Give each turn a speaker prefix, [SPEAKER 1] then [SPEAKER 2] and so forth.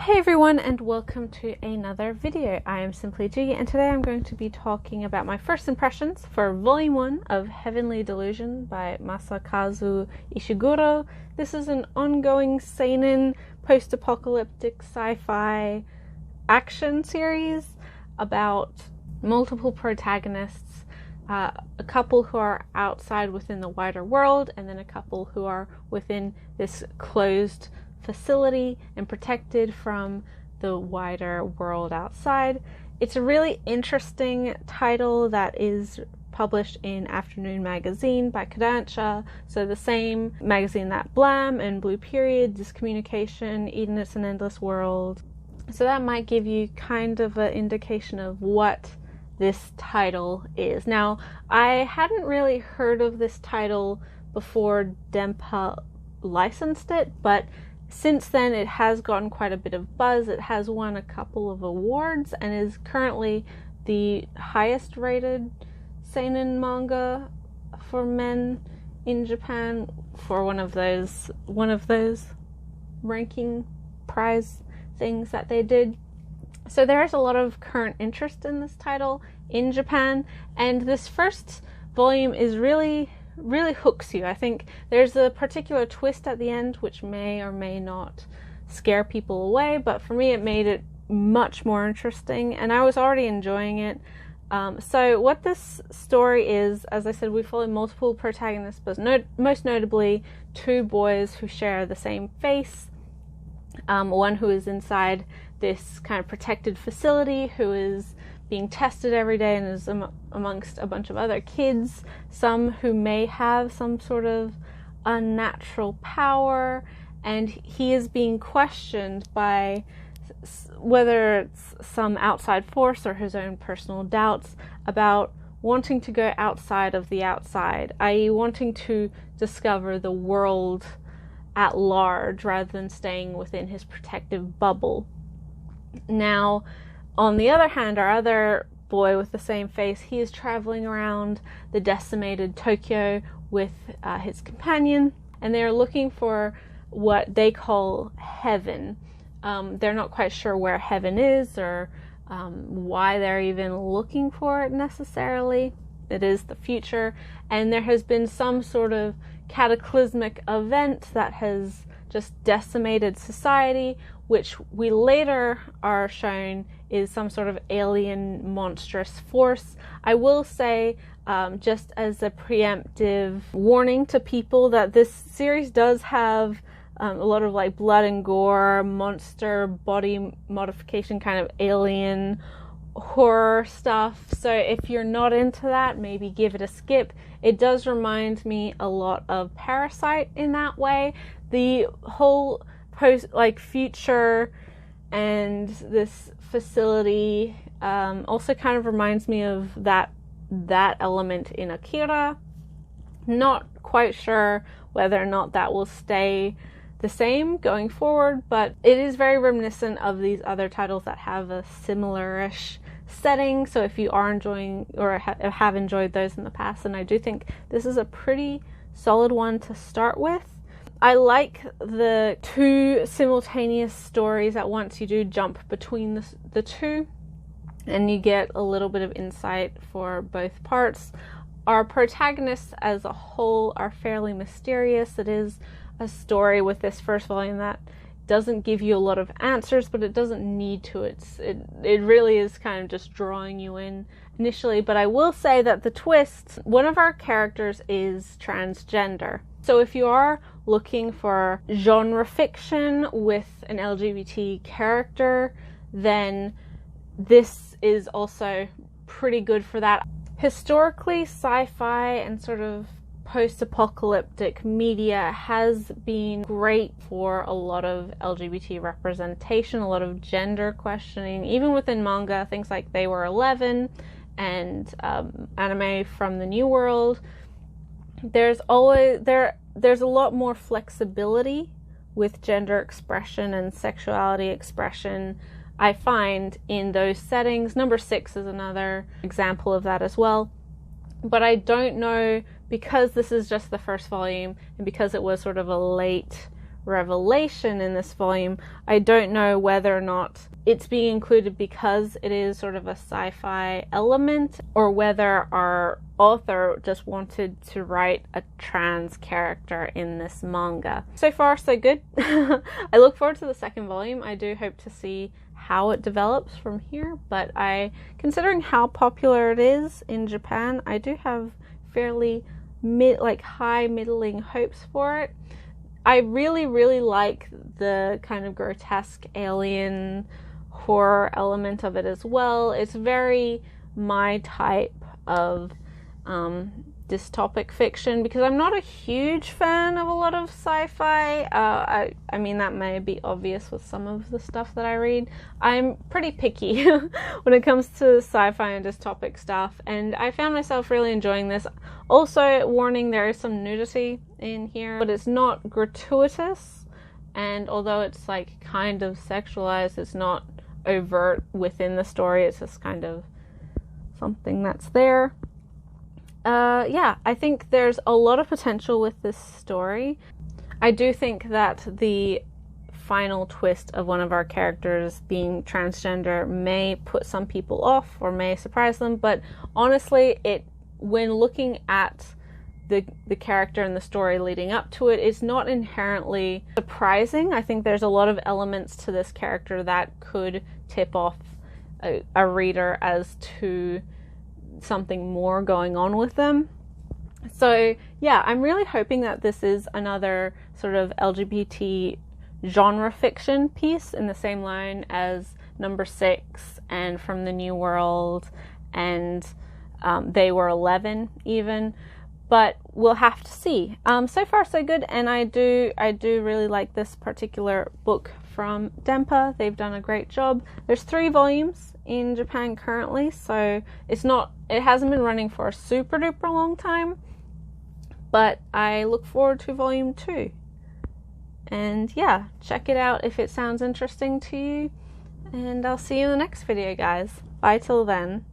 [SPEAKER 1] Hey everyone, and welcome to another video. I am Simply G, and today I'm going to be talking about my first impressions for Volume 1 of Heavenly Delusion by Masakazu Ishiguro. This is an ongoing seinen post-apocalyptic sci-fi action series about multiple protagonists, a couple who are outside within the wider world, and then a couple who are within this closed facility and protected from the wider world outside. It's a really interesting title that is published in Afternoon Magazine by Kodansha, so the same magazine that Blam and Blue Period, Discommunication, Eden It's an Endless World. So that might give you kind of an indication of what this title is. Now, I hadn't really heard of this title before Dempa licensed it, but since then, it has gotten quite a bit of buzz. It has won a couple of awards and is currently the highest rated seinen manga for men in Japan for one of those ranking prize things that they did. So there's a lot of current interest in this title in Japan, and this first volume is really hooks you. I think there's a particular twist at the end which may or may not scare people away, but for me it made it much more interesting, and I was already enjoying it. So what this story is, as I said, we follow multiple protagonists, but most notably two boys who share the same face. One who is inside this kind of protected facility, who is being tested every day and is amongst a bunch of other kids, some who may have some sort of unnatural power, and he is being questioned by whether it's some outside force or his own personal doubts about wanting to go outside of the outside, i.e. wanting to discover the world at large rather than staying within his protective bubble. Now, on the other hand, our other boy with the same face, he is traveling around the decimated Tokyo with his companion, and they're looking for what they call heaven. They're not quite sure where heaven is or why they're even looking for it necessarily. It is the future, and there has been some sort of cataclysmic event that has just decimated society, which we later are shown is some sort of alien monstrous force. I will say, just as a preemptive warning to people, that this series does have a lot of like blood and gore, monster body modification, kind of alien horror stuff. So if you're not into that, maybe give it a skip. It does remind me a lot of Parasite in that way. The whole future and this facility also kind of reminds me of that element in Akira. Not quite sure whether or not that will stay the same going forward, but it is very reminiscent of these other titles that have a similar-ish setting. So if you are enjoying or have enjoyed those in the past, then I do think this is a pretty solid one to start with. I like the two simultaneous stories at once. You do jump between the two, and you get a little bit of insight for both parts. Our protagonists as a whole are fairly mysterious. It is a story with this first volume that doesn't give you a lot of answers, but it doesn't need to. It really is kind of just drawing you in initially. But I will say that the twist, one of our characters is transgender. So if you are looking for genre fiction with an LGBT character, then this is also pretty good for that. Historically, sci-fi and sort of post-apocalyptic media has been great for a lot of LGBT representation, a lot of gender questioning, even within manga, things like They Were 11 and anime from the New World. There's a lot more flexibility with gender expression and sexuality expression, I find, in those settings. Number 6 is another example of that as well. But I don't know, because this is just the first volume and because it was sort of a late revelation in this volume. I don't know whether or not it's being included because it is sort of a sci-fi element, or whether our author just wanted to write a trans character in this manga. So far, so good. I look forward to the second volume. I do hope to see how it develops from here, but considering how popular it is in Japan, I do have fairly high middling hopes for it. I really, really like the kind of grotesque alien horror element of it as well. It's very my type of dystopic fiction, because I'm not a huge fan of a lot of sci-fi. I mean, that may be obvious with some of the stuff that I read. I'm pretty picky when it comes to sci-fi and dystopic stuff, and I found myself really enjoying this. Also, warning, there is some nudity in here, but it's not gratuitous, and although it's like kind of sexualized, it's not overt within the story. It's just kind of something that's there. Yeah, I think there's a lot of potential with this story. I do think that the final twist of one of our characters being transgender may put some people off or may surprise them, but honestly, when looking at the character and the story leading up to it, it's not inherently surprising. I think there's a lot of elements to this character that could tip off a reader as to something more going on with them. So yeah, I'm really hoping that this is another sort of LGBT genre fiction piece in the same line as Number 6 and From the New World and They Were 11 even, but we'll have to see. So far so good, and I do really like this particular book from Dempa. They've done a great job. There's 3 volumes in Japan currently, so it hasn't been running for a super duper long time, but I look forward to volume 2. And yeah, check it out if it sounds interesting to you, and I'll see you in the next video, guys. Bye till then.